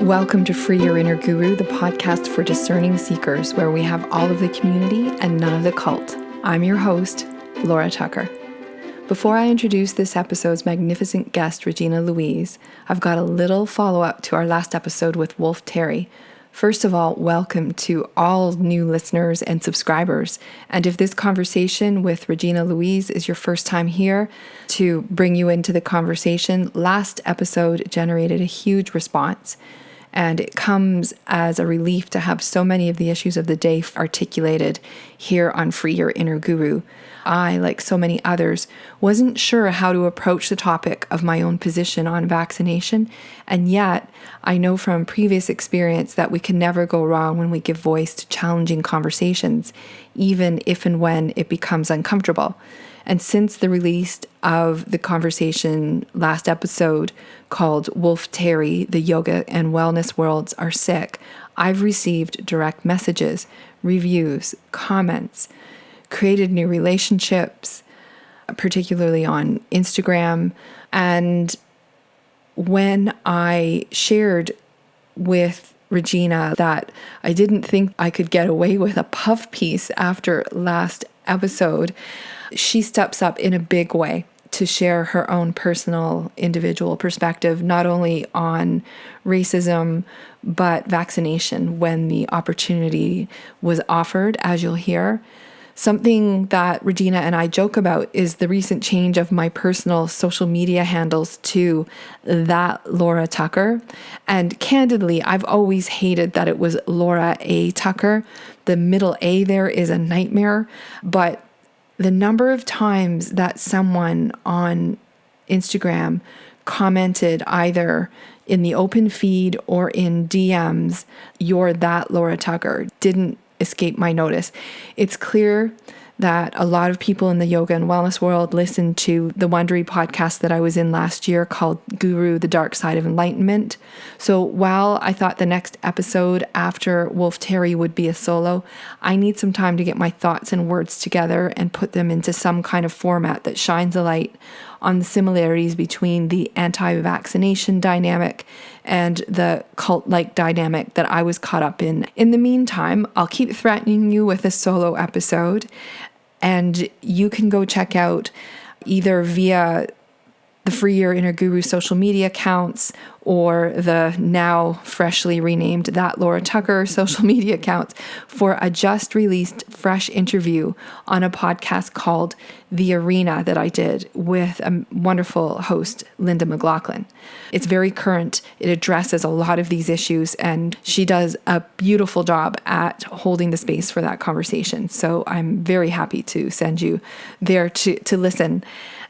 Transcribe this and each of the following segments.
Welcome to Free Your Inner Guru, the podcast for discerning seekers, where we have all of the community and none of the cult. I'm your host, Laura Tucker. Before I introduce this episode's magnificent guest, Regina Louise, I've got a little follow-up to our last episode with Wolf Terry. First of all, welcome to all new listeners and subscribers. And if this conversation with Regina Louise is your first time here, to bring you into the conversation, last episode generated a huge response. And it comes as a relief to have so many of the issues of the day articulated here on Free Your Inner Guru. I, like so many others, wasn't sure how to approach the topic of my own position on vaccination, and yet I know from previous experience that we can never go wrong when we give voice to challenging conversations, even if and when it becomes uncomfortable. And since the release of the conversation last episode called Wolf Terry, The Yoga and Wellness Worlds Are Sick, I've received direct messages, reviews, comments, created new relationships, particularly on Instagram. And when I shared with Regina that I didn't think I could get away with a puff piece after last episode, she steps up in a big way to share her own personal individual perspective, not only on racism, but vaccination when the opportunity was offered, as you'll hear. Something that Regina and I joke about is the recent change of my personal social media handles to that Laura Tucker. And candidly, I've always hated that it was Laura A. Tucker. The middle A there is a nightmare. But the number of times that someone on Instagram commented either in the open feed or in DMs, "You're that Laura Tucker," didn't escape my notice. It's clear that a lot of people in the yoga and wellness world listen to the Wondery podcast that I was in last year called Guru, The Dark Side of Enlightenment. So while I thought the next episode after Wolf Terry would be a solo, I need some time to get my thoughts and words together and put them into some kind of format that shines a light on the similarities between the anti-vaccination dynamic and the cult-like dynamic that I was caught up in. In the meantime, I'll keep threatening you with a solo episode, and you can go check out either via the Free Your Inner Guru social media accounts or the now freshly renamed That Laura Tucker social media accounts for a just released fresh interview on a podcast called The Arena that I did with a wonderful host, Linda McLaughlin. It's very current. It addresses a lot of these issues, and she does a beautiful job at holding the space for that conversation. So I'm very happy to send you there to listen.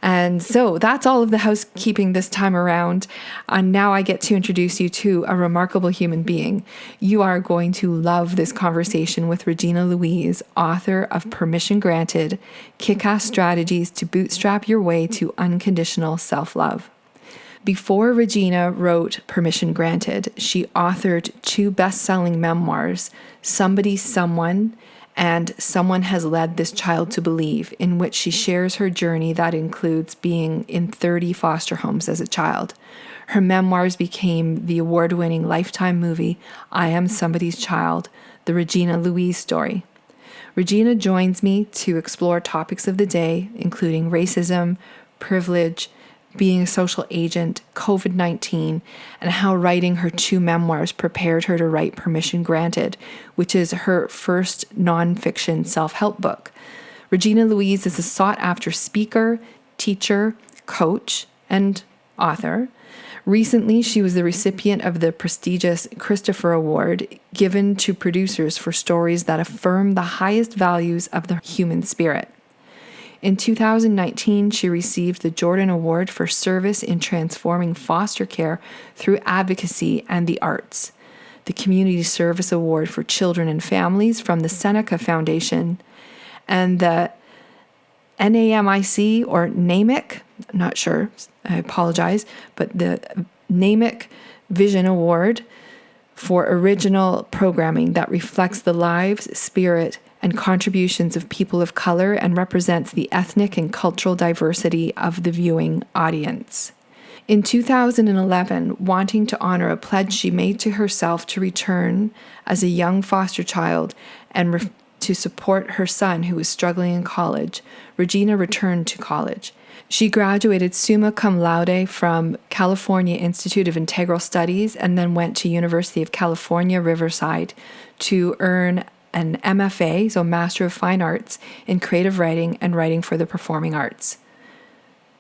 And so that's all of the housekeeping this time around. And now I get to introduce you to a remarkable human being. You are going to love this conversation with Regina Louise, author of Permission Granted, Kick-Ass Strategies to Bootstrap Your Way to Unconditional Self Love. Before Regina wrote Permission Granted, she authored 2 best-selling memoirs, Somebody's Someone and Someone Has Led This Child to Believe, in which she shares her journey that includes being in 30 foster homes as a child. Her memoirs became the award-winning Lifetime movie, I Am Somebody's Child, The Regina Louise Story. Regina joins me to explore topics of the day, including racism, privilege, being a social agent, COVID-19, and how writing her 2 memoirs prepared her to write Permission Granted, which is her first nonfiction self-help book. Regina Louise is a sought-after speaker, teacher, coach, and author. Recently, she was the recipient of the prestigious Christopher Award given to producers for stories that affirm the highest values of the human spirit. In 2019, she received the Jordan Award for service in transforming foster care through advocacy and the arts, the Community Service Award for Children and Families from the Seneca Foundation, and the NAMIC or NAMIC, I'm not sure, I apologize, but the NAMIC Vision Award for original programming that reflects the lives, spirit, and contributions of people of color and represents the ethnic and cultural diversity of the viewing audience. In 2011, wanting to honor a pledge she made to herself to return as a young foster child and to support her son who was struggling in college, Regina returned to college. She graduated summa cum laude from California Institute of Integral Studies and then went to University of California, Riverside to earn an MFA, so Master of Fine Arts, in creative writing and writing for the performing arts.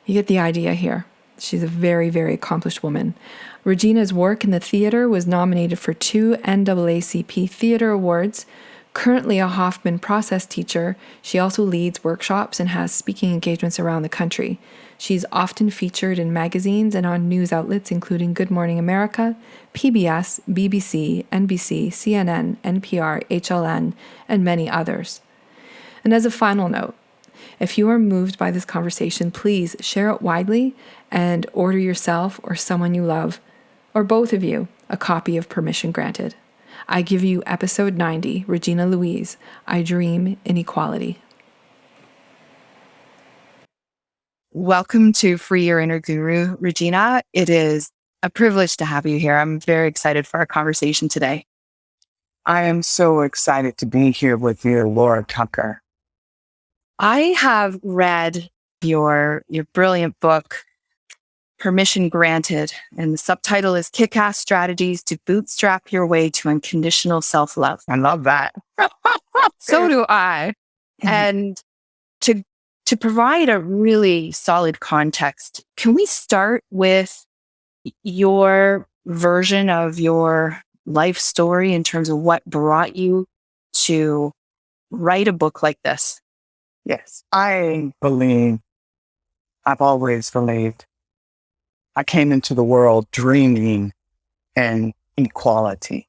You get the idea here. She's a very, very accomplished woman. Regina's work in the theater was nominated for 2 NAACP Theater Awards. Currently a Hoffman process teacher, she also leads workshops and has speaking engagements around the country. She's often featured in magazines and on news outlets including Good Morning America, PBS, BBC, NBC, CNN, NPR, HLN, and many others. And as a final note, if you are moved by this conversation, please share it widely and order yourself or someone you love, or both of you, a copy of Permission Granted. I give you episode 90, Regina Louise, I Dream in Equality. Welcome to Free Your Inner Guru, Regina. It is a privilege to have you here. I'm very excited for our conversation today. I am so excited to be here with you, Laura Tucker. I have read your brilliant book, Permission Granted, and the subtitle is Kick-Ass Strategies to Bootstrap Your Way to Unconditional Self Love. I love that. So do I. And to provide a really solid context, can we start with your version of your life story in terms of what brought you to write a book like this? Yes, I've always believed I came into the world dreaming in equality.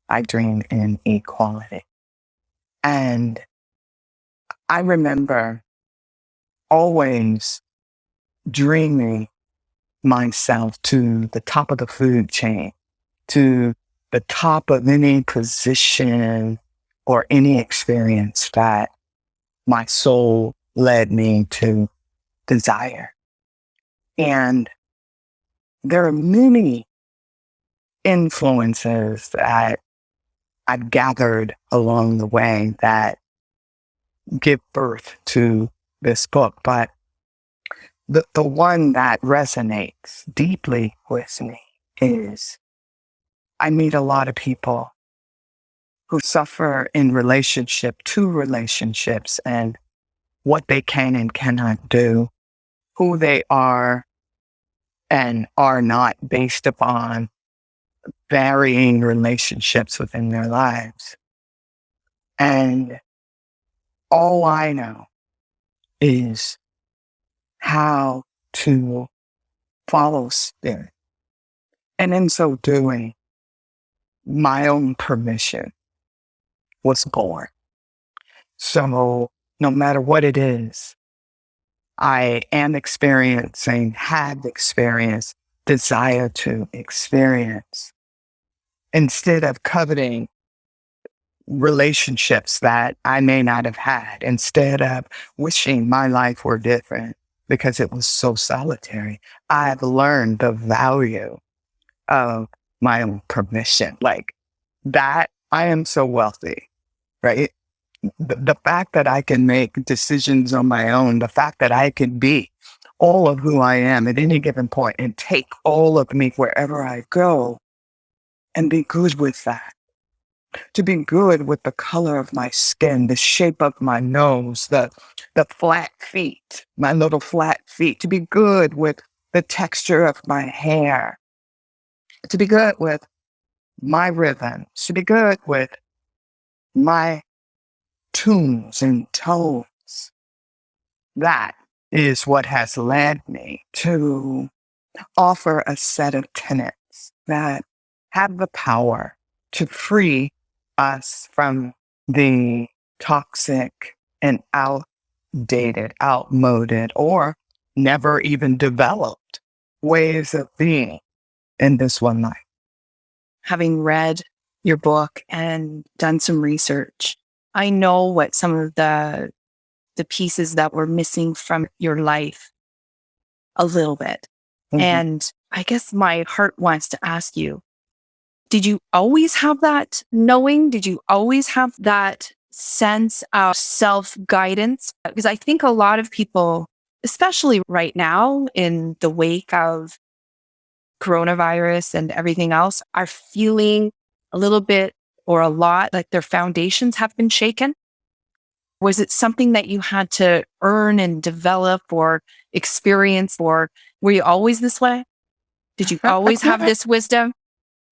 I dreamed in equality. And I remember always dreaming myself to the top of the food chain, to the top of any position or any experience that my soul led me to desire. And there are many influences that I've gathered along the way that give birth to this book, but the one that resonates deeply with me is I meet a lot of people who suffer in two relationships, and what they can and cannot do, who they are and are not based upon varying relationships within their lives. And all I know is how to follow spirit. And in so doing, my own permission was born. So no matter what it is, I am experiencing, have experienced, desire to experience, instead of coveting relationships that I may not have had, instead of wishing my life were different because it was so solitary, I've learned the value of my own permission. Like that, I am so wealthy, right? The fact that I can make decisions on my own, the fact that I can be all of who I am at any given point and take all of me wherever I go and be good with that. To be good with the color of my skin, the shape of my nose, the flat feet, my little flat feet, to be good with the texture of my hair, to be good with my rhythms, to be good with my tunes and tones. That is what has led me to offer a set of tenets that have the power to free us from the toxic and outdated, outmoded, or never even developed ways of being in this one life. Having read your book and done some research, I know what some of the pieces that were missing from your life a little bit. Mhm. And I guess my heart wants to ask you, did you always have that knowing? Did you always have that sense of self-guidance? Because I think a lot of people, especially right now in the wake of coronavirus and everything else, are feeling a little bit or a lot like their foundations have been shaken. Was it something that you had to earn and develop or experience, or were you always this way? Did you always have this wisdom?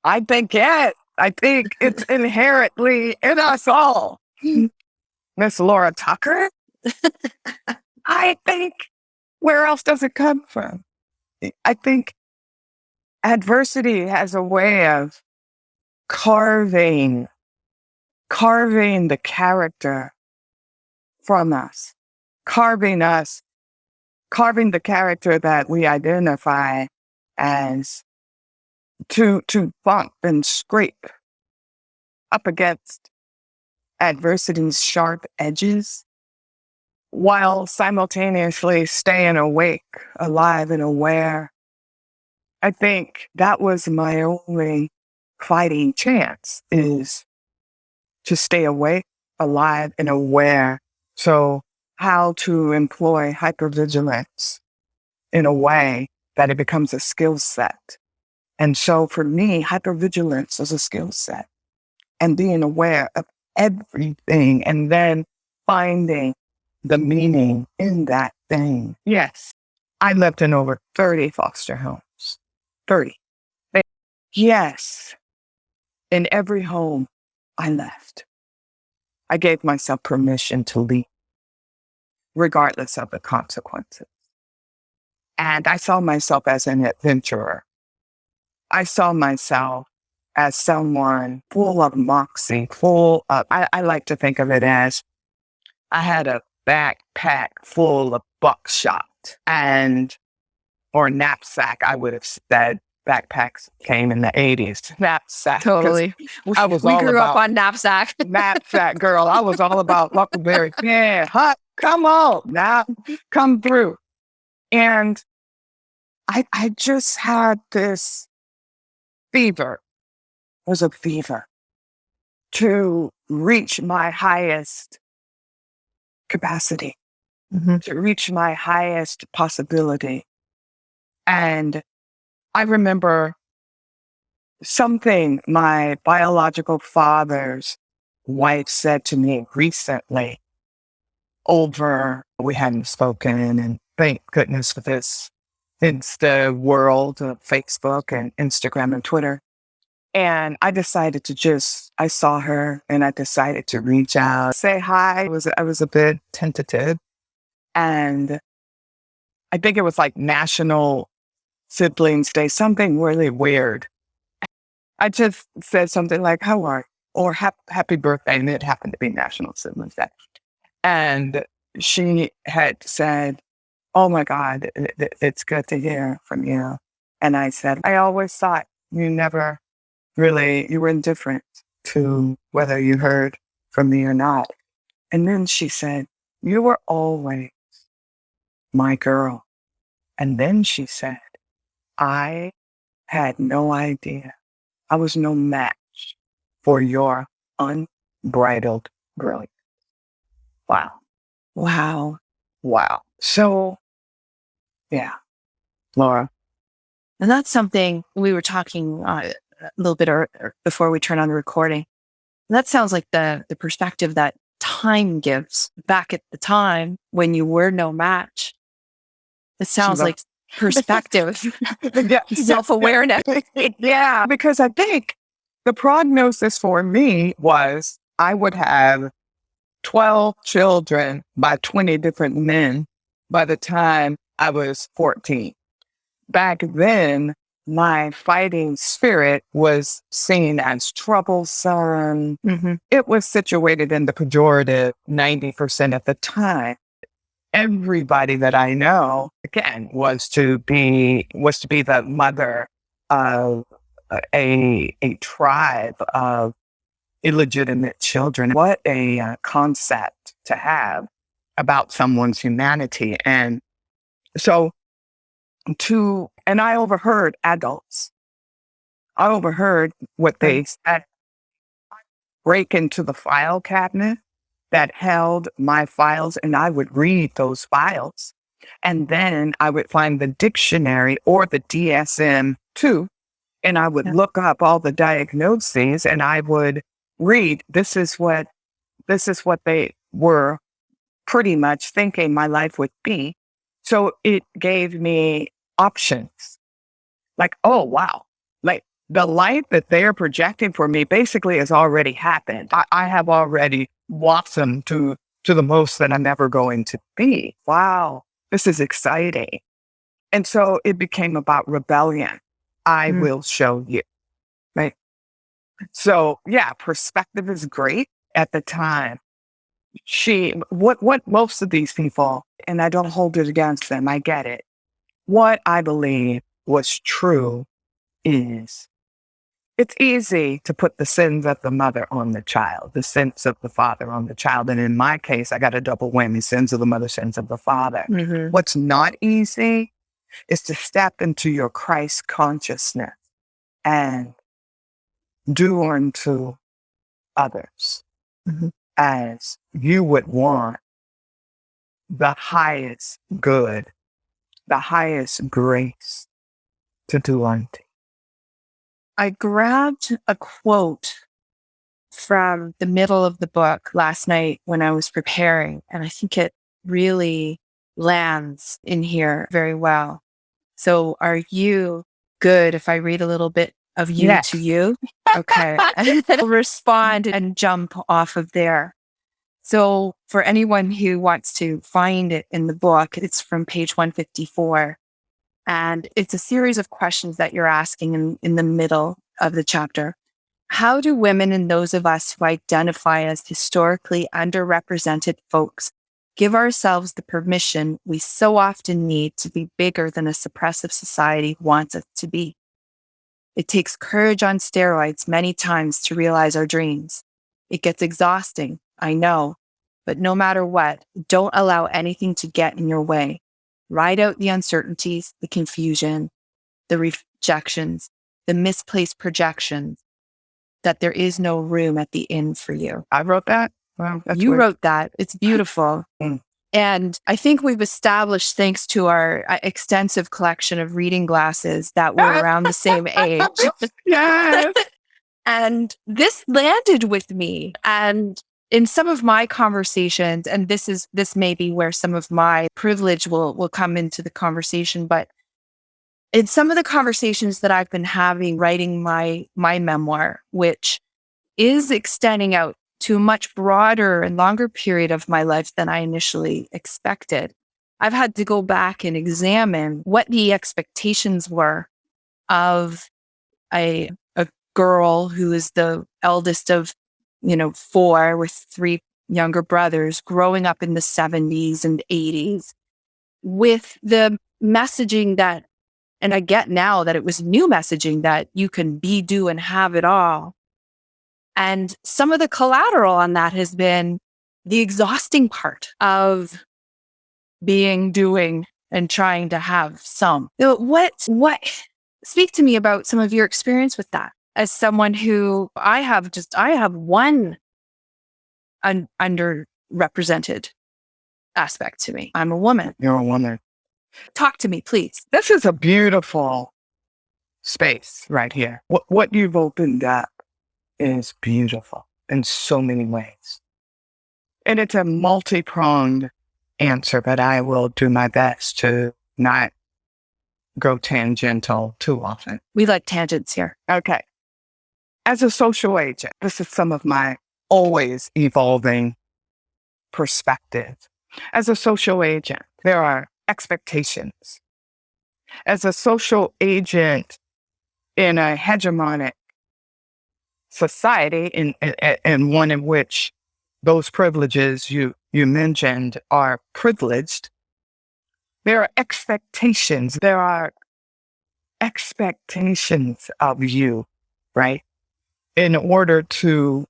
I think yes. I think it's inherently in us all. Miss Laura Tucker, I think, where else does it come from? I think adversity has a way of carving the character from us, carving the character that we identify as to bump and scrape up against adversity's sharp edges while simultaneously staying awake, alive, and aware. I think that was my only fighting chance, is to stay awake, alive, and aware. So how to employ hypervigilance in a way that it becomes a skill set. And so for me, hypervigilance is a skill set, and being aware of everything and then finding the meaning in that thing. Yes. I lived in over 30 foster homes. 30. Yes. In every home I left, I gave myself permission to leave, regardless of the consequences. And I saw myself as an adventurer. I saw myself as someone full of moxie, I like to think of it as I had a backpack full of buckshot or knapsack, I would have said. Backpacks came in the 80s. Knapsack. 'Cause Totally. I was We all grew up about on knapsack. knapsack, girl. I was all about Huckleberry. Yeah, come on now, come through. And I just had this fever. It was a fever to reach my highest capacity, to reach my highest possibility. And I remember something my biological father's wife said to me recently. We hadn't spoken, and thank goodness for this Insta world of Facebook and Instagram and Twitter. And I decided I saw her and I decided to reach out, say hi. I was a bit tentative. And I think it was like National Siblings Day, something really weird. I just said something like, how are you? Or happy birthday. And it happened to be National Siblings Day. And she had said, oh my God, it's good to hear from you. And I said, I always thought you were indifferent to whether you heard from me or not. And then she said, you were always my girl. And then she said, I had no idea. I was no match for your unbridled brilliance. Wow. Wow. Wow. So, yeah, Laura. And that's something we were talking a little bit before we turn on the recording. That sounds like the perspective that time gives back at the time when you were no match. It sounds like perspective, self-awareness. Yeah, because I think the prognosis for me was I would have 12 children by 20 different men by the time I was 14. Back then, my fighting spirit was seen as troublesome. It was situated in the pejorative 90% at the time. Everybody that I know, again, was to be the mother of a tribe of illegitimate children. What a concept to have about someone's humanity. And so and I overheard adults. I overheard what they said, break into the file cabinet that held my files, and I would read those files. And then I would find the dictionary or the DSM-2, and I would look up all the diagnoses, and I would read, this is what they were pretty much thinking my life would be. So it gave me options. Like, oh, wow. Like, the life that they're projecting for me basically has already happened. I have already blossomed to the most that I'm ever going to be. Wow, this is exciting. And so it became about rebellion. I will show you. Right. So yeah, perspective is great. At the time, what most of these people, and I don't hold it against them, I get it. What I believe was true is, it's easy to put the sins of the mother on the child, the sins of the father on the child. And in my case, I got a double whammy, sins of the mother, sins of the father. What's not easy is to step into your Christ consciousness and do unto others as you would want the highest good, the highest grace to do unto. I grabbed a quote from the middle of the book last night when I was preparing, and I think it really lands in here very well. So are you good if I read a little bit of you to you? Okay. And then I'll respond and jump off of there. So for anyone who wants to find it in the book, it's from page 154. And it's a series of questions that you're asking in the middle of the chapter. How do women and those of us who identify as historically underrepresented folks give ourselves the permission we so often need to be bigger than a suppressive society wants us to be? It takes courage on steroids many times to realize our dreams. It gets exhausting, I know, but no matter what, don't allow anything to get in your way. Ride out the uncertainties, the confusion, the rejections, the misplaced projections, that there is no room at the inn for you. I wrote that? Well, you wrote that. It's beautiful. And I think we've established, thanks to our extensive collection of reading glasses, that we're around the same age. Yes. And this landed with me. And in some of my conversations, and this may be where some of my privilege will come into the conversation, but in some of the conversations that I've been having writing my memoir, which is extending out to a much broader and longer period of my life than I initially expected, I've had to go back and examine what the expectations were of a girl who is the eldest of 4 with 3 younger brothers, growing up in the 70s and 80s, with the messaging that, and I get now that it was new messaging, that you can be, do, and have it all. And some of the collateral on that has been the exhausting part of being, doing, and trying to have some. So what, speak to me about some of your experience with that. As someone who I have one underrepresented aspect to me. I'm a woman. You're a woman. Talk to me, please. This is a beautiful space right here. What you've opened up is beautiful in so many ways. And it's a multi-pronged answer, but I will do my best to not go tangential too often. We like tangents here. Okay. As a social agent, this is some of my always evolving perspective. As a social agent, there are expectations. As a social agent in a hegemonic society, in one in which those privileges you mentioned are privileged, there are expectations. There are expectations of you, right? In order to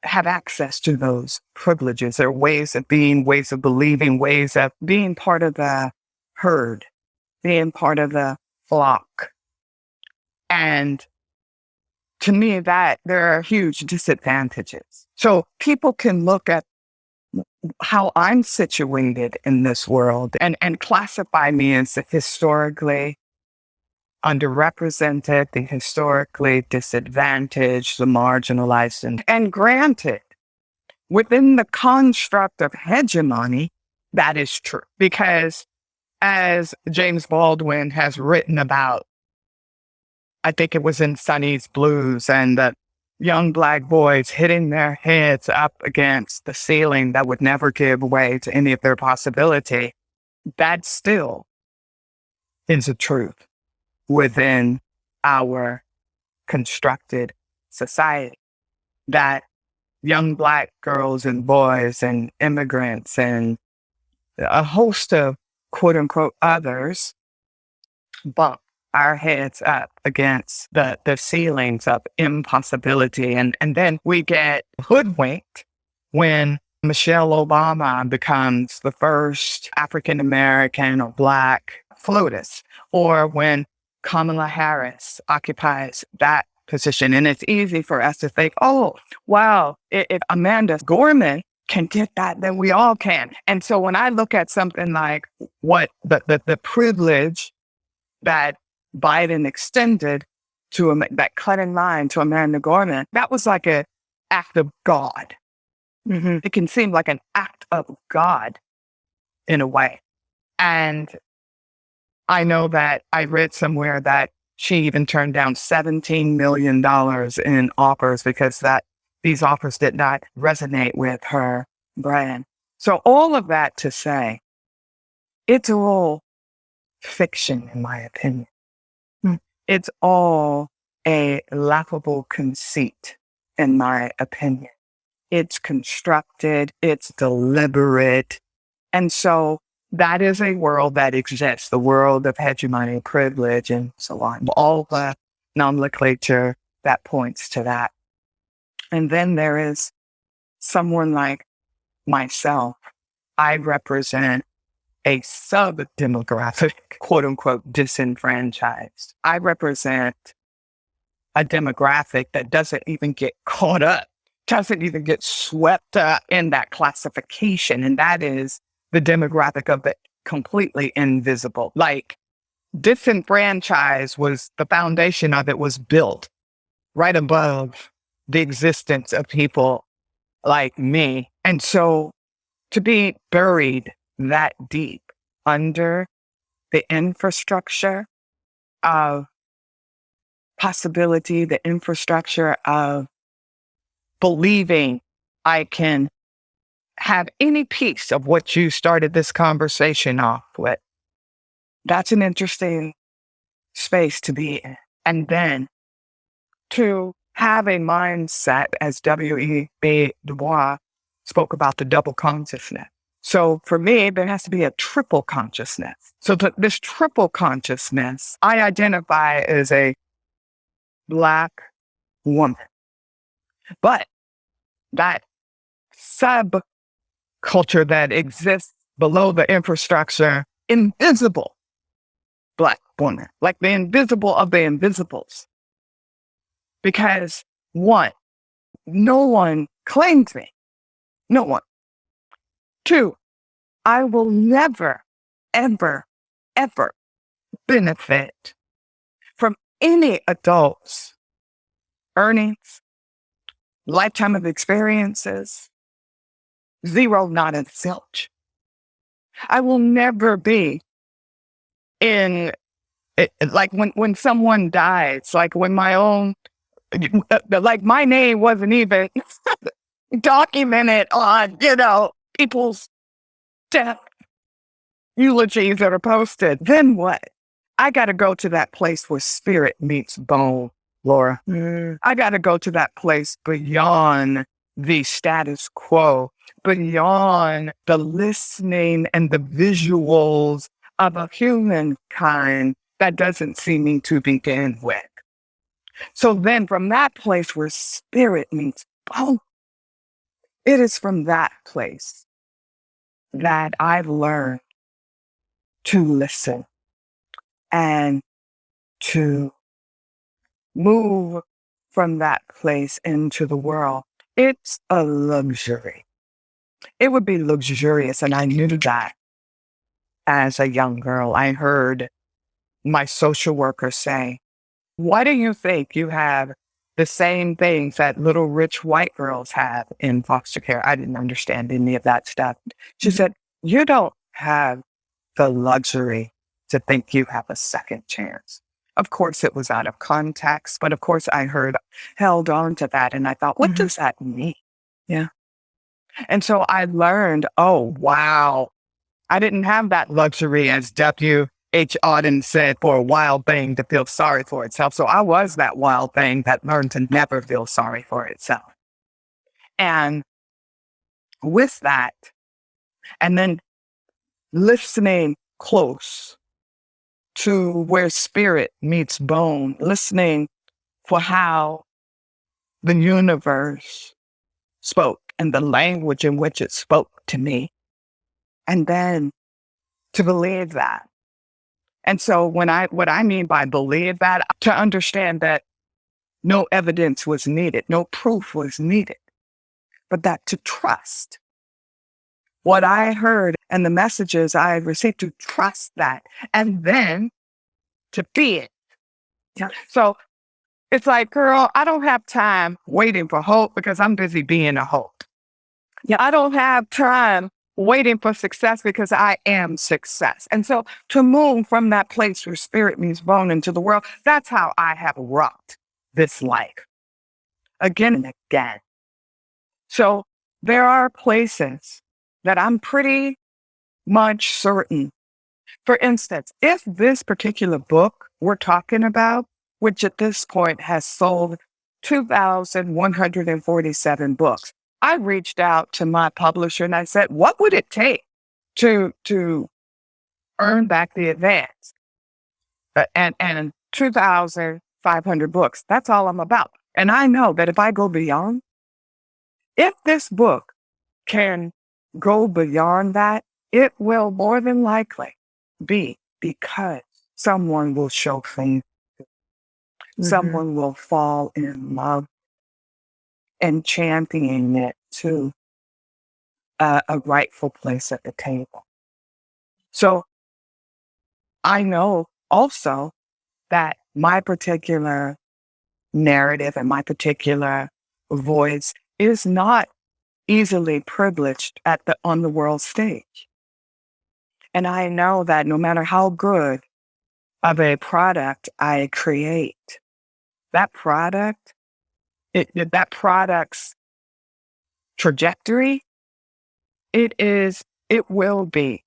have access to those privileges. They're ways of being, ways of believing, ways of being part of the herd, being part of the flock. And to me, that there are huge disadvantages. So people can look at how I'm situated in this world and classify me as the historically underrepresented, the historically disadvantaged, the marginalized. And granted, within the construct of hegemony, that is true. Because as James Baldwin has written about, I think it was in Sonny's Blues, and the young Black boys hitting their heads up against the ceiling that would never give way to any of their possibility, that still is a truth within our constructed society. That young Black girls and boys and immigrants and a host of quote unquote others bump our heads up against the ceilings of impossibility. And then we get hoodwinked when Michelle Obama becomes the first African American or Black flautist, or when Kamala Harris occupies that position. And it's easy for us to think, oh, wow, if Amanda Gorman can get that, then we all can. And so when I look at something like what the privilege that Biden extended to that cut in line to Amanda Gorman, that was like an act of God. Mm-hmm. It can seem like an act of God in a way. And I know that I read somewhere that she even turned down $17 million in offers because these offers did not resonate with her brand. So all of that to say, it's all fiction, in my opinion. It's all a laughable conceit, in my opinion. It's constructed, it's deliberate. And so that is a world that exists, the world of hegemony, privilege, and so on. All the nomenclature that points to that. And then there is someone like myself. I represent a sub-demographic, quote unquote, disenfranchised. I represent a demographic that doesn't even get caught up, doesn't even get swept up in that classification. And that is the demographic of the completely invisible. Like, disenfranchised was the foundation of it was built right above the existence of people like me. And so to be buried that deep under the infrastructure of possibility, the infrastructure of believing I can have any piece of what you started this conversation off with, that's an interesting space to be in. And then to have a mindset, as W.E.B. Du Bois spoke about, the double consciousness. So for me, there has to be a triple consciousness. So this triple consciousness, I identify as a Black woman. But that subculture that exists below the infrastructure, invisible Black woman, like the invisible of the invisibles. Because one, no one claims me. No one. Two, I will never, ever, ever benefit from any adult's earnings, lifetime of experiences, zero, not a zilch. I will never be in, like when someone dies, like when my own, like my name wasn't even documented on, people's death eulogies that are posted. Then what? I got to go to that place where spirit meets bone, Laura. I got to go to that place beyond the status quo, beyond the listening and the visuals of a humankind that doesn't see me to begin with. So then from that place where spirit meets bone, it is from that place that I've learned to listen and to move from that place into the world. It's a luxury. It would be luxurious. And I knew that as a young girl. I heard my social worker say, why do you think you have the same things that little rich white girls have in foster care? I didn't understand any of that stuff. She said, you don't have the luxury to think you have a second chance. Of course, it was out of context, but of course I held on to that. And I thought, what does that mean? Yeah. And so I learned, oh, wow, I didn't have that luxury, as W.H. Auden said, for a wild thing to feel sorry for itself. So I was that wild thing that learned to never feel sorry for itself. And with that, and then listening close to where spirit meets bone, listening for how the universe spoke and the language in which it spoke to me. And then to believe that. And so what I mean by believe that, to understand that no evidence was needed, no proof was needed, but that to trust what I heard and the messages I received, to trust that, and then to be it. Yeah. So it's like, girl, I don't have time waiting for hope because I'm busy being a hope. Yeah. I don't have time waiting for success because I am success. And so to move from that place where spirit meets bone into the world, that's how I have rocked this life again and again. So there are places that I'm pretty much certain. For instance, if this particular book we're talking about, which at this point has sold 2,147 books, I reached out to my publisher and I said, what would it take to earn back the advance? And 2,500 books, that's all I'm about. And I know that if I go beyond, if this book can go beyond that, it will more than likely be because someone will show faith. Someone will fall in love and champion it to a rightful place at the table. So I know also that my particular narrative and my particular voice is not easily privileged on the world stage. And I know that no matter how good of a product I create, that product's trajectory, it will be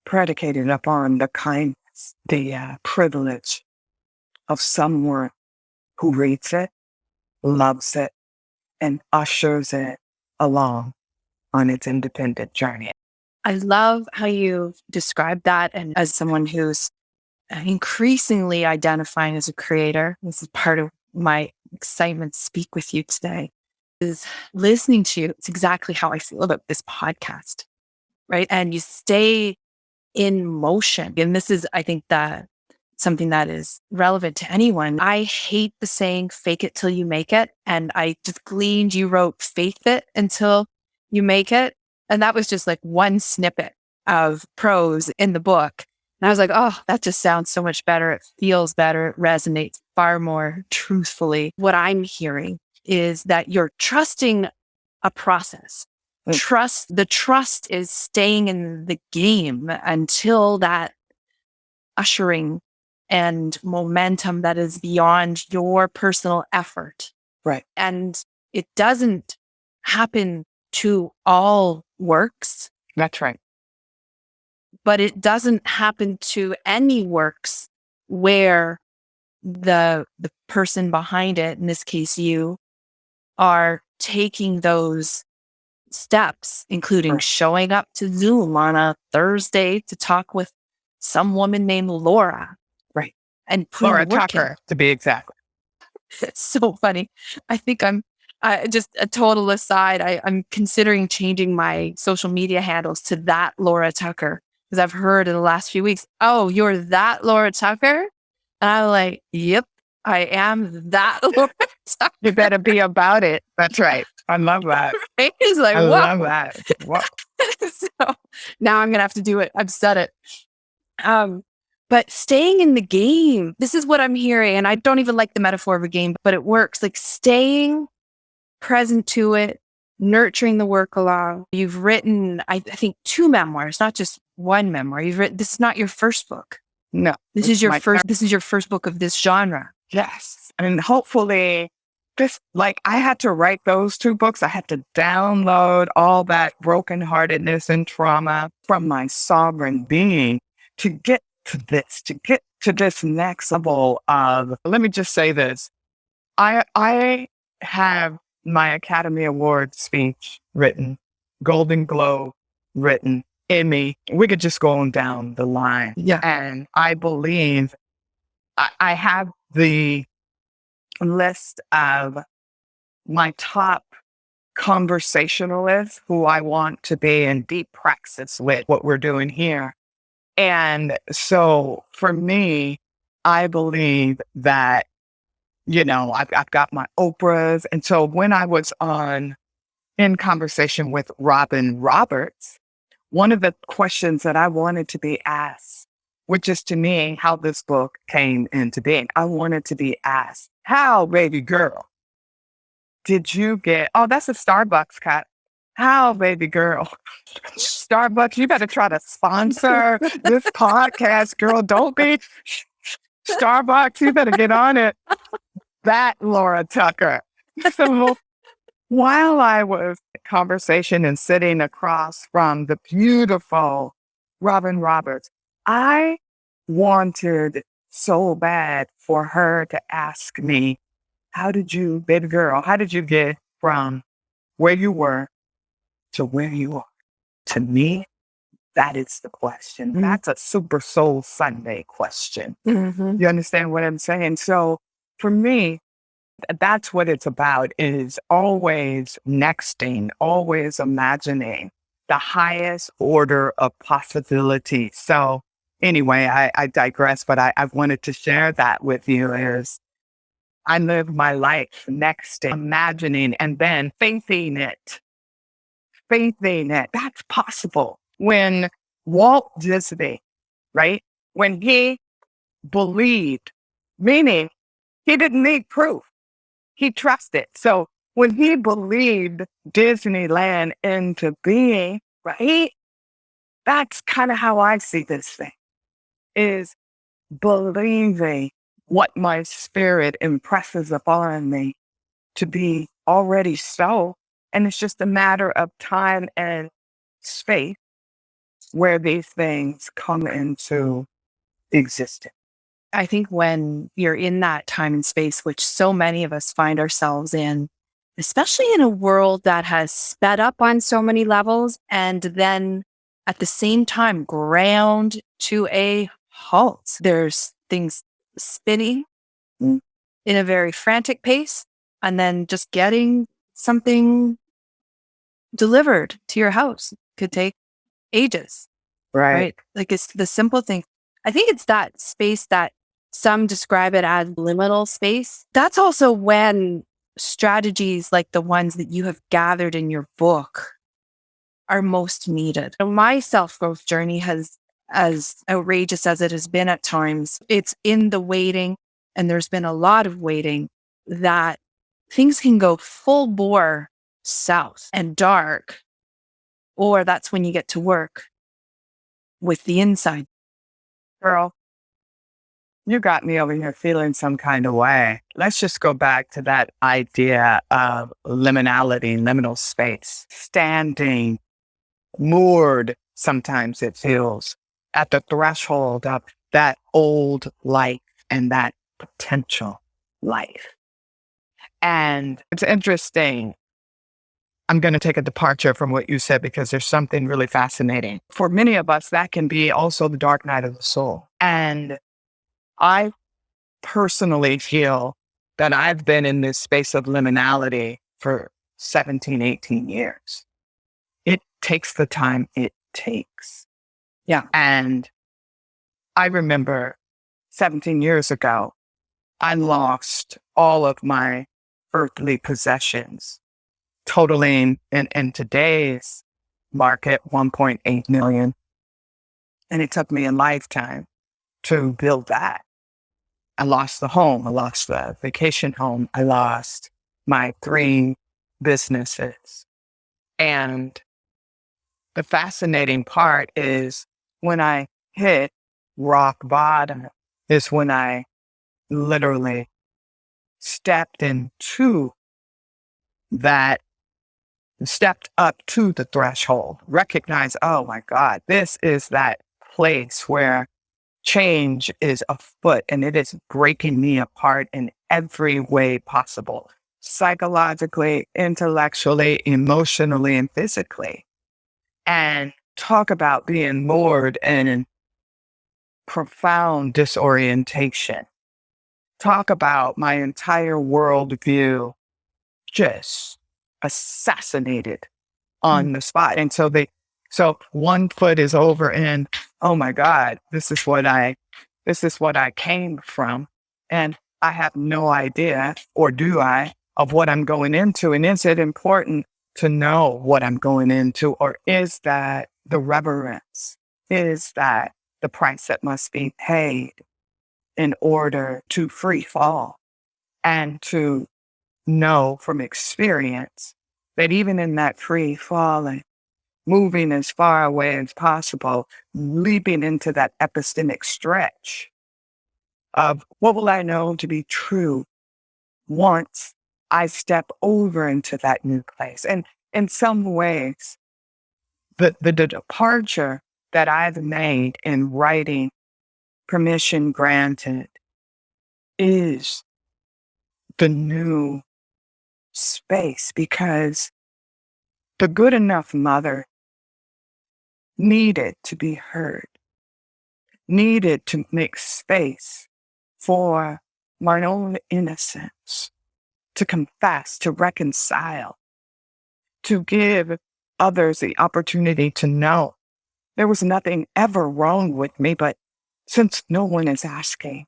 predicated upon the kindness, the privilege of someone who reads it, loves it, and ushers it along on its independent journey. I love how you described that. And as someone who's increasingly identifying as a creator, this is part of my excitement to speak with you today, is listening to you. It's exactly how I feel about this podcast, right? And you stay in motion. And this is, I think, that something that is relevant to anyone. I hate the saying, fake it till you make it. And I just gleaned, you wrote faith it until you make it. And that was just like one snippet of prose in the book. And I was like, oh, that just sounds so much better. It feels better. It resonates far more truthfully. What I'm hearing is that you're trusting a process. The trust is staying in the game until that ushering and momentum that is beyond your personal effort. Right. And it doesn't happen to all works. That's right. But it doesn't happen to any works where the person behind it, in this case you, are taking those steps, including showing up to Zoom on a Thursday to talk with some woman named Laura. Right. And Laura Tucker, to be exact. It's so funny. I think I'm Just a total aside, I'm considering changing my social media handles to that Laura Tucker, because I've heard in the last few weeks, oh, you're that Laura Tucker? And I'm like, yep, I am that Laura Tucker. You better be about it. That's right. I love that. It's like, I whoa. love that. Whoa. So now I'm going to have to do it. I've said it. But staying in the game, this is what I'm hearing. And I don't even like the metaphor of a game, but it works. Like staying present to it, nurturing the work along. You've written, I think, 2 memoirs, not just one memoir. You've written, this is not your first book. No. This is your first book of this genre. Yes. And hopefully just like I had to write those 2 books. I had to download all that brokenheartedness and trauma from my sovereign being to get to this next level of, let me just say this. I have my Academy Award speech written, Golden Globe written, Emmy. We could just go on down the line. Yeah. And I believe I have the list of my top conversationalists who I want to be in deep praxis with what we're doing here. And so for me, I believe that, I've got my Oprahs. And so when I was in conversation with Robin Roberts, one of the questions that I wanted to be asked, which is to me how this book came into being, I wanted to be asked, how, baby girl, did you get, oh, that's a Starbucks cat. How, baby girl, Starbucks, you better try to sponsor this podcast, girl. Don't be Starbucks. You better get on it. That Laura Tucker. So while I was in conversation and sitting across from the beautiful Robin Roberts, I wanted so bad for her to ask me, baby girl, how did you get from where you were to where you are? To me, that is the question. Mm-hmm. That's a Super Soul Sunday question. Mm-hmm. You understand what I'm saying? So for me, that's what it's about, is always nexting, always imagining the highest order of possibility. So anyway, I digress, but I wanted to share that with you is I live my life nexting, imagining, and then faithing it. That's possible. When Walt Disney, right? When he believed, meaning he didn't need proof. He trusted. So when he believed Disneyland into being, right? That's kind of how I see this thing, is believing what my spirit impresses upon me to be already so. And it's just a matter of time and space where these things come into existence. I think when you're in that time and space, which so many of us find ourselves in, especially in a world that has sped up on so many levels, and then at the same time ground to a halt. There's things spinning in a very frantic pace, and then just getting something delivered to your house could take ages. Right? Like it's the simple thing. I think it's that space that some describe it as liminal space. That's also when strategies like the ones that you have gathered in your book are most needed. So my self-growth journey has, as outrageous as it has been at times, it's in the waiting, and there's been a lot of waiting, that things can go full bore south and dark, or that's when you get to work with the inside. Girl, you got me over here feeling some kind of way. Let's just go back to that idea of liminality, liminal space, standing moored, sometimes it feels, at the threshold of that old life and that potential life. And it's interesting. I'm going to take a departure from what you said because there's something really fascinating. For many of us, that can be also the dark night of the soul. And I personally feel that I've been in this space of liminality for 17, 18 years. It takes the time it takes. Yeah. And I remember 17 years ago, I lost all of my earthly possessions, totaling in today's market 1.8 million. And it took me a lifetime to build that. I lost the home. I lost the vacation home. I lost my 3 businesses. And the fascinating part is when I hit rock bottom is when I literally stepped up to the threshold, recognized, oh my God, this is that place where change is afoot and it is breaking me apart in every way possible, psychologically, intellectually, emotionally, and physically. And talk about being moored in profound disorientation. Talk about my entire worldview just assassinated on the spot. And so one foot is over and, oh my God, this is what I came from. And I have no idea, or do I, of what I'm going into. And is it important to know what I'm going into? Or is that the reverence? Is that the price that must be paid in order to free fall and to know from experience that even in that free falling, moving as far away as possible, leaping into that epistemic stretch of what will I know to be true once I step over into that new place. And in some ways, the departure that I've made in writing Permission Granted is the new space, because the good enough mother needed to be heard, needed to make space for my own innocence, to confess, to reconcile, to give others the opportunity to know there was nothing ever wrong with me. But since no one is asking,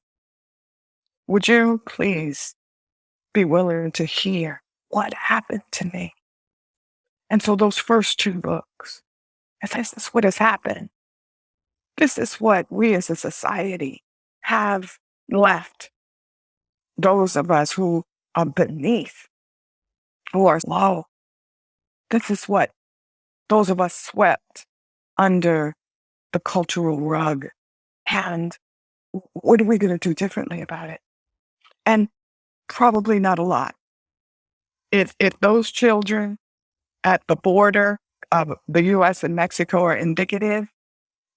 would you please be willing to hear what happened to me? And so those first 2 books, this is what has happened. This is what we as a society have left those of us who are beneath, who are low. This is what those of us swept under the cultural rug. And what are we going to do differently about it? And probably not a lot. If those children at the border of the US and Mexico are indicative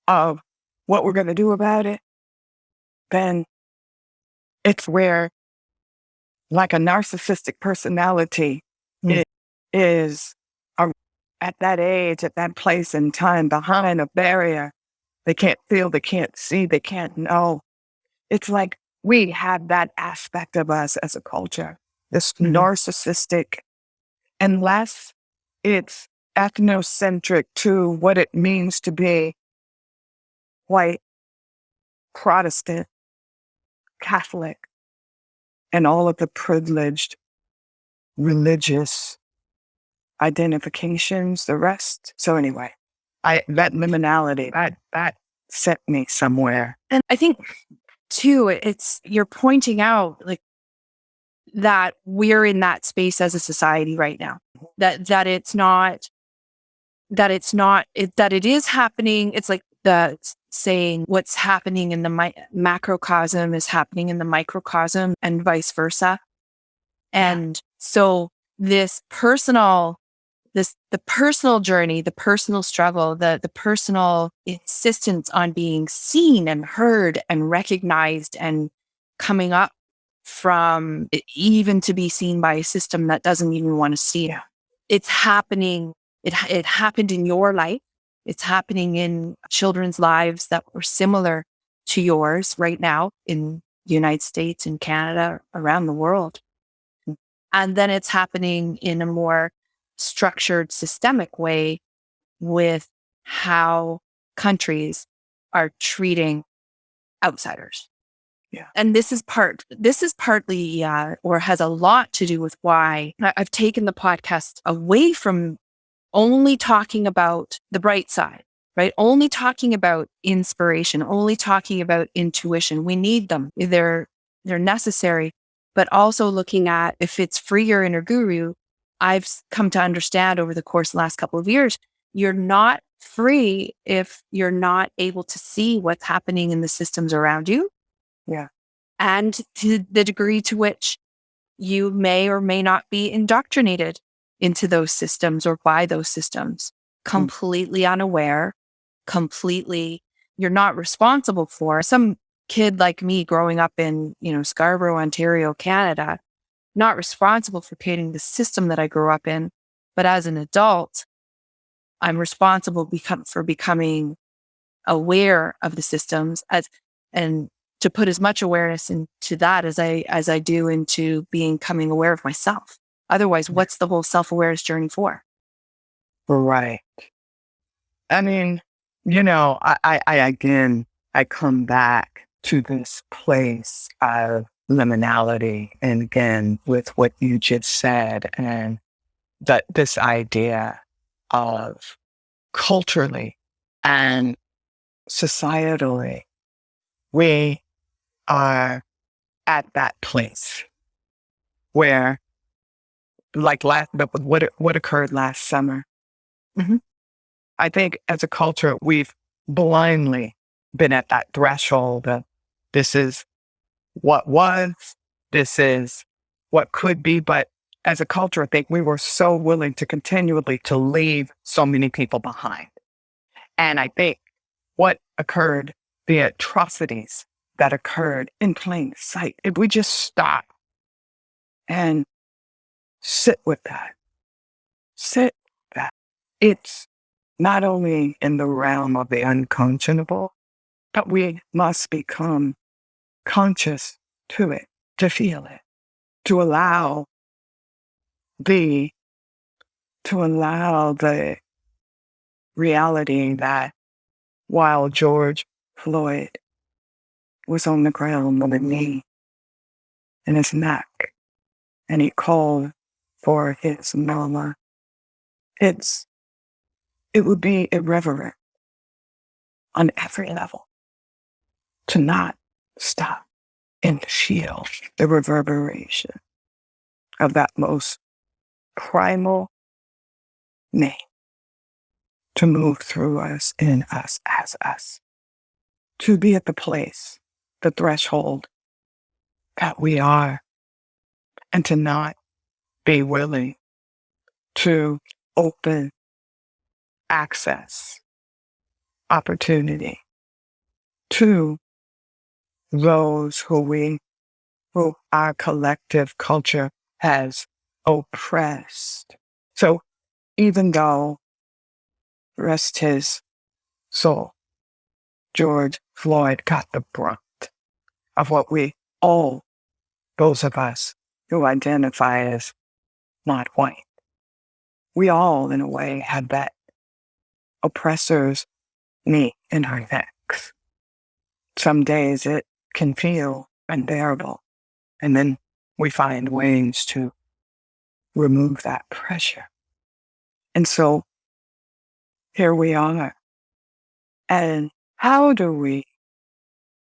of what we're going to do about it, then it's where, like a narcissistic personality is at that age, at that place in time, behind a barrier. They can't feel, they can't see, they can't know. It's like we have that aspect of us as a culture, this narcissistic, unless it's ethnocentric to what it means to be white, Protestant, Catholic, and all of the privileged religious identifications, the rest. So anyway, that liminality, that set me somewhere. And I think too, you're pointing out like that we're in that space as a society right now, that it is happening. It's like the saying, what's happening in the macrocosm is happening in the microcosm and vice versa. And so the personal journey, the personal struggle, the personal insistence on being seen and heard and recognized and coming up from it, even to be seen by a system that doesn't even want to see it. It's happening. It happened in your life. It's happening in children's lives that were similar to yours right now in the United States, in Canada, around the world. And then it's happening in a more structured, systemic way with how countries are treating outsiders. Yeah. And this is partly, or has a lot to do with why I've taken the podcast away from only talking about the bright side, right? Only talking about inspiration, only talking about intuition. We need them. They're necessary, but also looking at if it's free your inner guru. I've come to understand over the course of the last couple of years, you're not free if you're not able to see what's happening in the systems around you. Yeah. And to the degree to which you may or may not be indoctrinated into those systems or by those systems, completely unaware, you're not responsible for. Some kid like me growing up in, Scarborough, Ontario, Canada, not responsible for creating the system that I grew up in. But as an adult, I'm responsible for becoming aware of the systems and to put as much awareness into that as I do into becoming aware of myself. Otherwise, what's the whole self-awareness journey for? Right. I mean, I come back to this place of liminality, and again, with what you just said, and that this idea of culturally and societally, we are at that place where, like what occurred last summer. Mhm. I think as a culture, we've blindly been at that threshold of this is what was, this is what could be. But as a culture, I think we were so willing to continually to leave so many people behind. And I think what occurred, the atrocities that occurred in plain sight, if we just stop and sit with that, it's not only in the realm of the unconscionable, but we must become conscious to it, to feel it, to allow the reality that while George Floyd was on the ground with a knee in his neck and he called for his mama, it would be irreverent on every level to not stop and feel the reverberation of that most primal name to move through us, in us, as us, to be at the place, the threshold that we are, and to not be willing to open access, opportunity to those who our collective culture has oppressed. So even though, rest his soul, George Floyd got the brunt of what those of us who identify as not white, we all, in a way, have that oppressor's knee in our necks. Some days it can feel unbearable, and then we find ways to remove that pressure. And so here we are. And how do we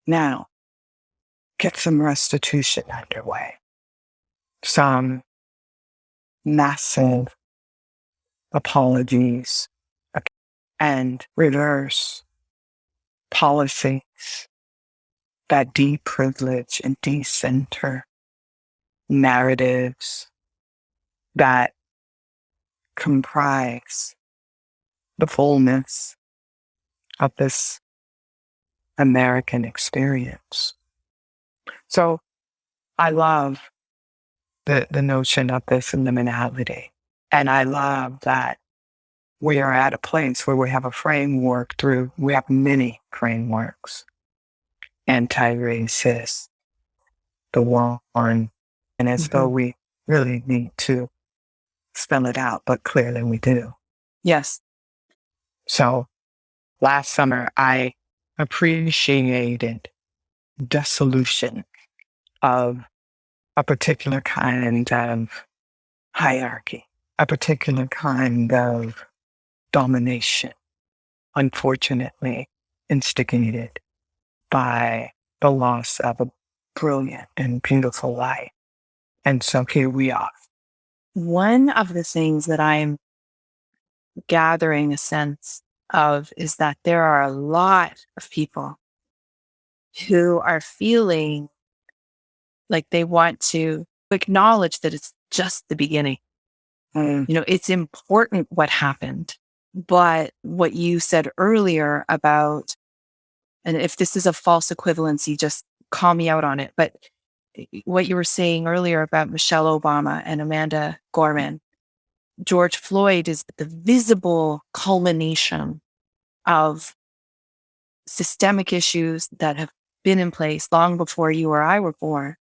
now get some restitution underway? Some massive apologies and reverse policies that deprivilege and decenter narratives that comprise the fullness of this American experience. So I love the notion of this liminality. And I love that we are at a place where we have a framework we have many frameworks. Anti-racist, the war on, and as though we really need to spell it out, but clearly we do. Yes. So last summer, I appreciated the solution of a particular kind of hierarchy, a particular kind of domination, unfortunately instigated by the loss of a brilliant and beautiful life. And so here we are. One of the things that I'm gathering a sense of is that there are a lot of people who are feeling like they want to acknowledge that it's just the beginning. It's important what happened, but what you said earlier about, and if this is a false equivalency, just call me out on it. But what you were saying earlier about Michelle Obama and Amanda Gorman, George Floyd is the visible culmination of systemic issues that have been in place long before you or I were born.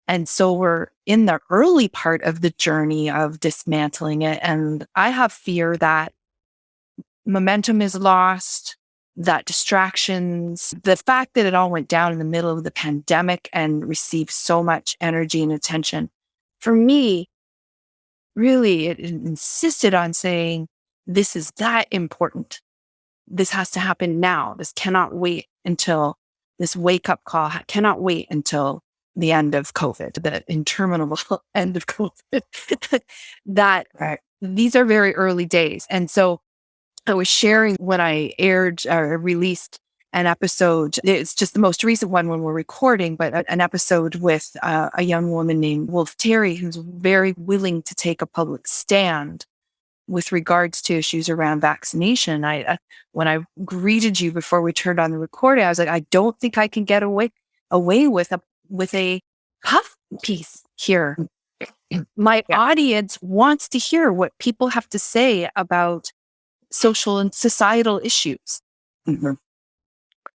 And so we're in the early part of the journey of dismantling it. And I have fear that momentum is lost, that distractions, the fact that it all went down in the middle of the pandemic and received so much energy and attention. For me, really, it insisted on saying, this is that important. This has to happen now. This cannot wait until this wake up call, cannot wait until the end of COVID, the interminable end of COVID. That Right. These are very early days. And so I was sharing when I released an episode. It's just the most recent one when we're recording, but an episode with a young woman named Wolf Terry, who's very willing to take a public stand with regards to issues around vaccination. When I greeted you before we turned on the recording, I was like, I don't think I can get away with a puff piece here. My audience wants to hear what people have to say about social and societal issues. Mm-hmm.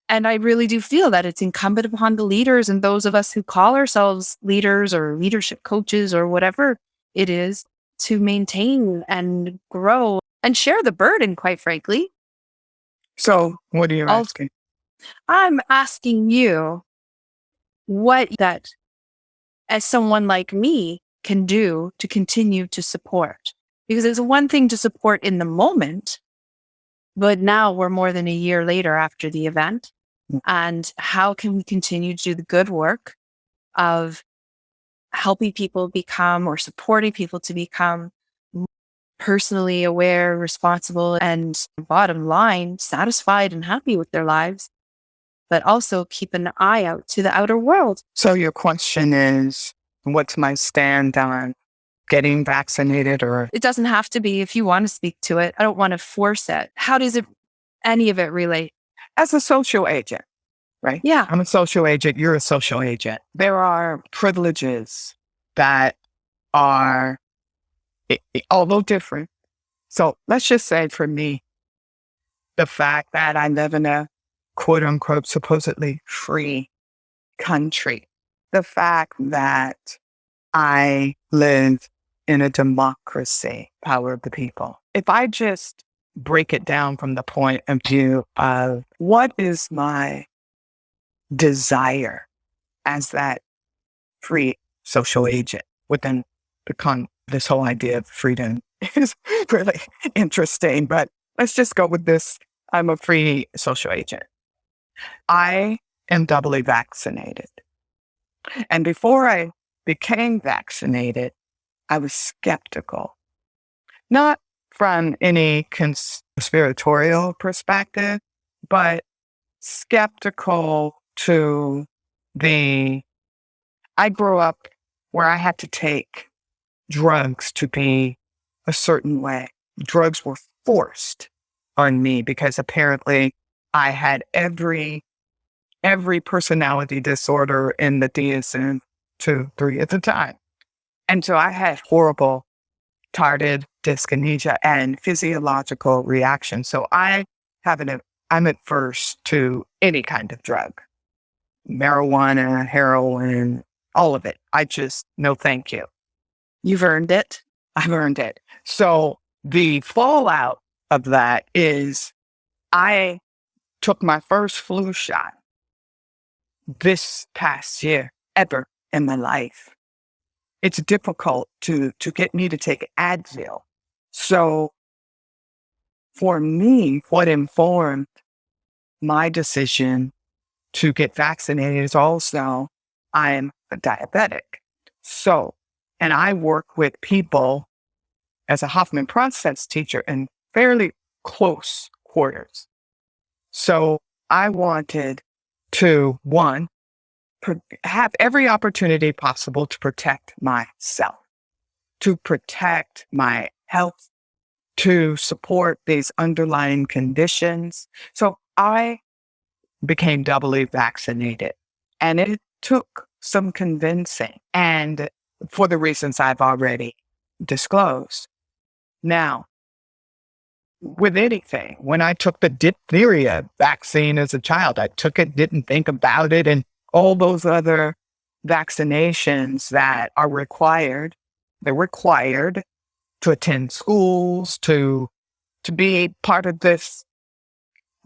And I really do feel that it's incumbent upon the leaders and those of us who call ourselves leaders or leadership coaches or whatever it is to maintain and grow and share the burden, quite frankly. So what are you asking? I'm asking you what that, as someone like me, can do to continue to support. Because it's one thing to support in the moment, but now we're more than a year later after the event. And how can we continue to do the good work of helping people become, or supporting people to become, personally aware, responsible, and bottom line, satisfied and happy with their lives, but also keep an eye out to the outer world? So your question is, what's my stand on getting vaccinated? Or It doesn't have to be if you want to speak to it. I don't want to force it. How does any of it relate? as a social agent, right? Yeah. I'm a social agent. You're a social agent. There are privileges that are, although different. So let's just say for me, the fact that I live in a quote unquote supposedly free country, the fact that I live in a democracy, power of the people. If I just break it down from the point of view of what is my desire as that free social agent within this whole idea of freedom is really interesting, but let's just go with this. I'm a free social agent. I am doubly vaccinated. And before I became vaccinated, I was skeptical, not from any conspiratorial perspective, but skeptical to I grew up where I had to take drugs to be a certain way. Drugs were forced on me because apparently I had every personality disorder in the DSM-2, 3 at the time. And so I had horrible tardive dyskinesia and physiological reactions. So I'm adverse to any kind of drug, marijuana, heroin, all of it. No, thank you. You've earned it. I've earned it. So the fallout of that is I took my first flu shot this past year ever in my life. It's difficult to get me to take Advil. So for me, what informed my decision to get vaccinated is also I'm a diabetic. So, and I work with people as a Hoffman process teacher in fairly close quarters. So I wanted to, one, have every opportunity possible to protect myself, to protect my health, to support these underlying conditions. So I became doubly vaccinated, and it took some convincing, and for the reasons I've already disclosed. Now, with anything, when I took the diphtheria vaccine as a child, I took it, didn't think about it, and all those other vaccinations that are required, they're required to attend schools, to be part of this,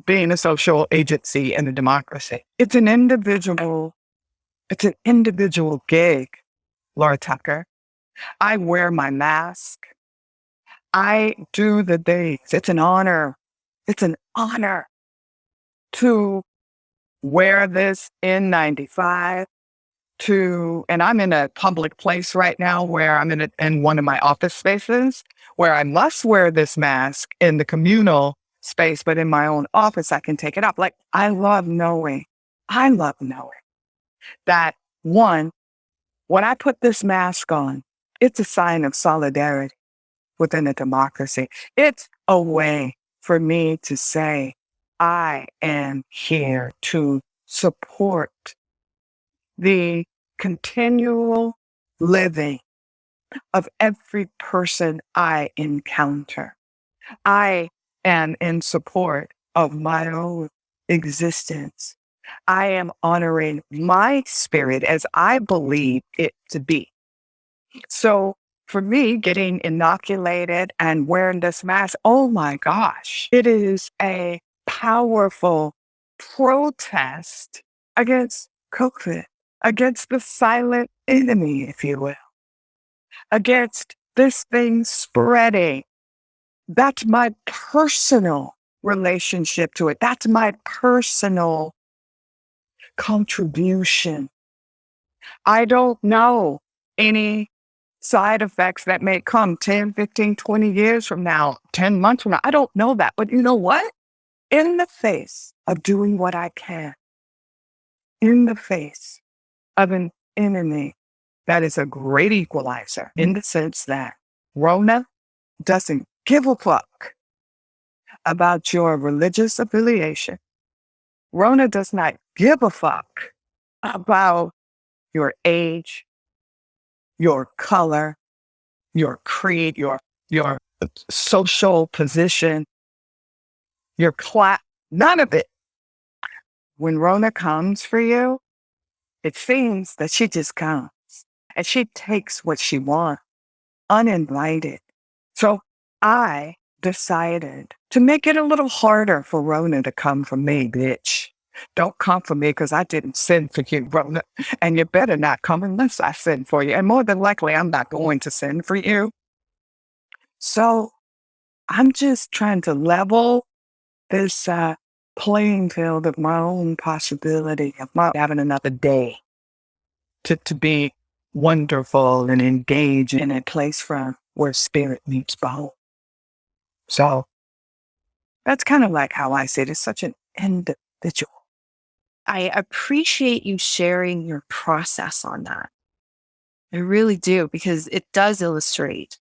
being a social agency in a democracy. It's an individual gig, Laura Tucker. I wear my mask. I do the days. It's an honor. It's an honor to wear this N95 and I'm in a public place right now where I'm in one of my office spaces where I must wear this mask in the communal space, but in my own office, I can take it off. Like, I love knowing that, one, when I put this mask on, it's a sign of solidarity within a democracy. It's a way for me to say, I am here to support the continual living of every person I encounter. I am in support of my own existence. I am honoring my spirit as I believe it to be. So for me, getting inoculated and wearing this mask, oh my gosh, it is a powerful protest against COVID, against the silent enemy, if you will, against this thing spreading. That's my personal relationship to it. That's my personal contribution. I don't know any side effects that may come 10, 15, 20 years from now, 10 months from now. I don't know that. But you know what? In the face of doing what I can, in the face of an enemy that is a great equalizer, in the sense that Rona doesn't give a fuck about your religious affiliation. Rona does not give a fuck about your age, your color, your creed, your social position, your class, none of it. When Rona comes for you, it seems that she just comes and she takes what she wants uninvited. So I decided to make it a little harder for Rona to come for me, bitch. Don't come for me because I didn't send for you, Rona. And you better not come unless I send for you. And more than likely, I'm not going to send for you. So I'm just trying to level this playing field of my own possibility of not having another day to be wonderful and engage in a place from where spirit meets bone. So that's kind of like how I see it. It's such an individual. I appreciate you sharing your process on that. I really do, because it does illustrate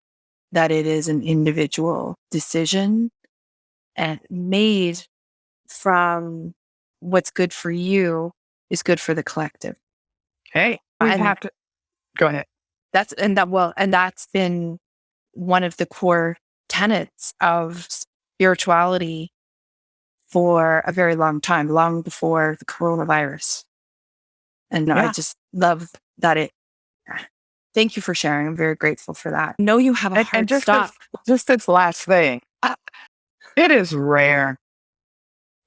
that it is an individual decision and made from what's good for you is good for the collective. Hey, we have to go ahead. That's been one of the core tenets of spirituality for a very long time, long before the coronavirus. And I just love that Thank you for sharing. I'm very grateful for that. I know you have a hard stop. Just this last thing. It is rare.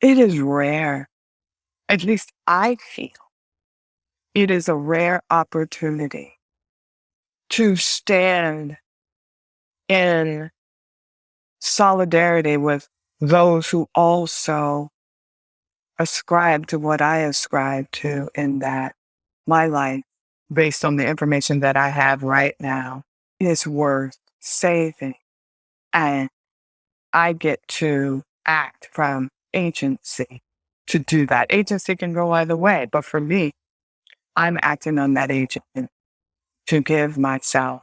It is rare. At least I feel it is a rare opportunity to stand in solidarity with those who also ascribe to what I ascribe to, in that my life, based on the information that I have right now, is worth saving. And I get to act from agency to do that. Agency can go either way, but for me, I'm acting on that agent to give myself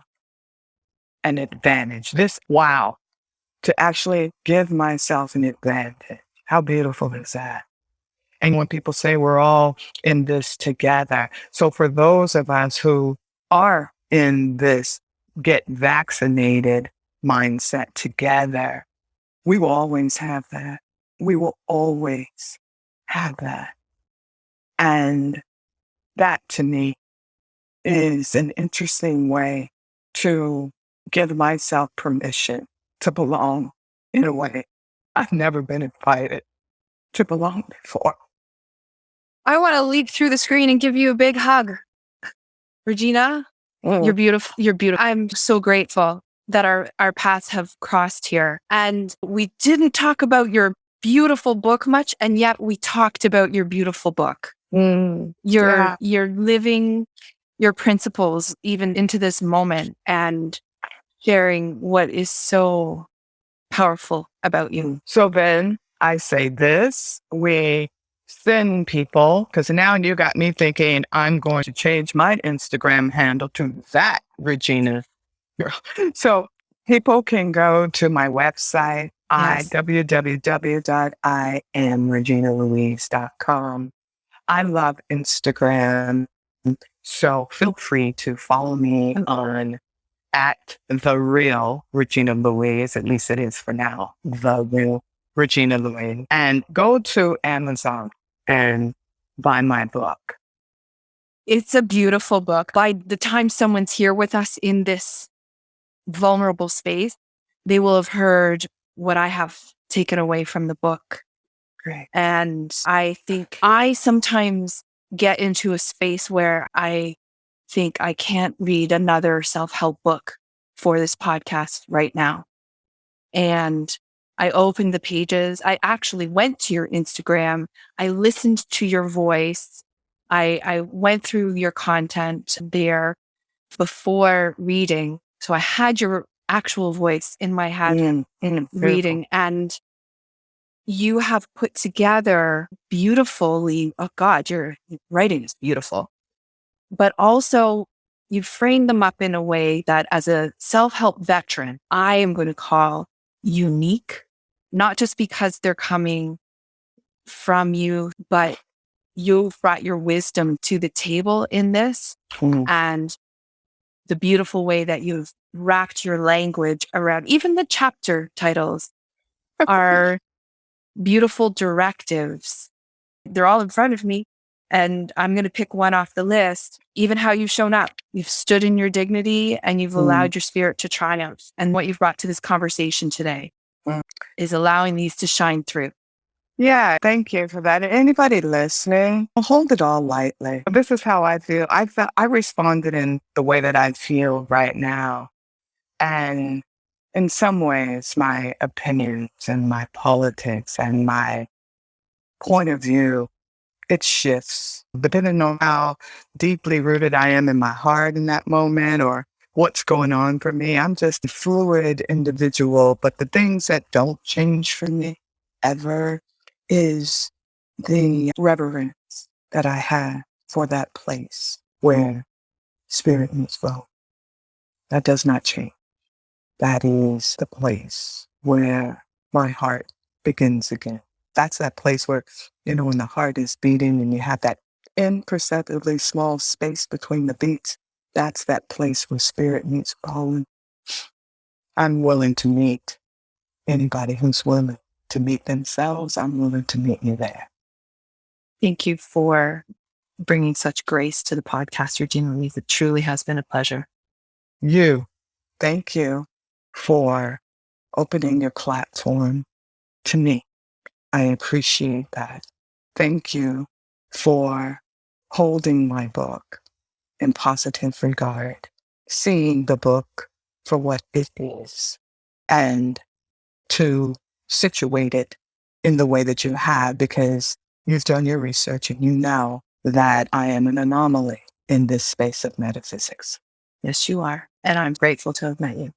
an advantage. To actually give myself an advantage. How beautiful is that? And when people say we're all in this together. So for those of us who are in this get vaccinated mindset together, we will always have that. We will always have that. And that to me is an interesting way to give myself permission to belong in a way I've never been invited to belong before. I want to leap through the screen and give you a big hug. Regina, you're beautiful. You're beautiful. I'm so grateful that our paths have crossed here. And we didn't talk about your beautiful book much, and yet we talked about your beautiful book. You're living your principles even into this moment and sharing what is so powerful about you. So then I say this, we send people, because now you got me thinking I'm going to change my Instagram handle to that Regina girl. So people can go to my website, Yes. www.IamReginaLouise.com. I love Instagram, so feel free to follow me on at the real Regina Louise, at least it is for now, the real Regina Louise, and go to Amazon and buy my book. It's a beautiful book. By the time someone's here with us in this vulnerable space, they will have heard what I have taken away from the book. Great. And I think I sometimes get into a space where I think I can't read another self-help book for this podcast right now. And I opened the pages. I actually went to your Instagram. I listened to your voice. I went through your content there before reading. So I had your actual voice in my head reading. And you have put together beautifully. Oh God, your writing is beautiful. But also you frame them up in a way that as a self-help veteran, I am going to call unique, not just because they're coming from you, but you've brought your wisdom to the table in this, and the beautiful way that you've wrapped your language around even the chapter titles are beautiful directives. They're all in front of me, and I'm going to pick one off the list. Even how you've shown up, you've stood in your dignity and you've allowed your spirit to triumph. And what you've brought to this conversation today is allowing these to shine through. Yeah, thank you for that. Anybody listening, hold it all lightly. This is how I feel. I responded in the way that I feel right now. And in some ways, my opinions and my politics and my point of view, it shifts depending on how deeply rooted I am in my heart in that moment or what's going on for me. I'm just a fluid individual, but the things that don't change for me ever is the reverence that I have for that place where spirit meets soul. That does not change. That is the place where my heart begins again. That's that place where, when the heart is beating and you have that imperceptibly small space between the beats, that's that place where spirit meets soul. I'm willing to meet anybody who's willing to meet themselves. I'm willing to meet you there. Thank you for bringing such grace to the podcast, Regina Louise. It truly has been a pleasure. you, thank you for opening your platform to me. I appreciate that. Thank you for holding my book in positive regard, seeing the book for what it is, and to situate it in the way that you have, because you've done your research and you know that I am an anomaly in this space of metaphysics. Yes, you are. And I'm grateful to have met you.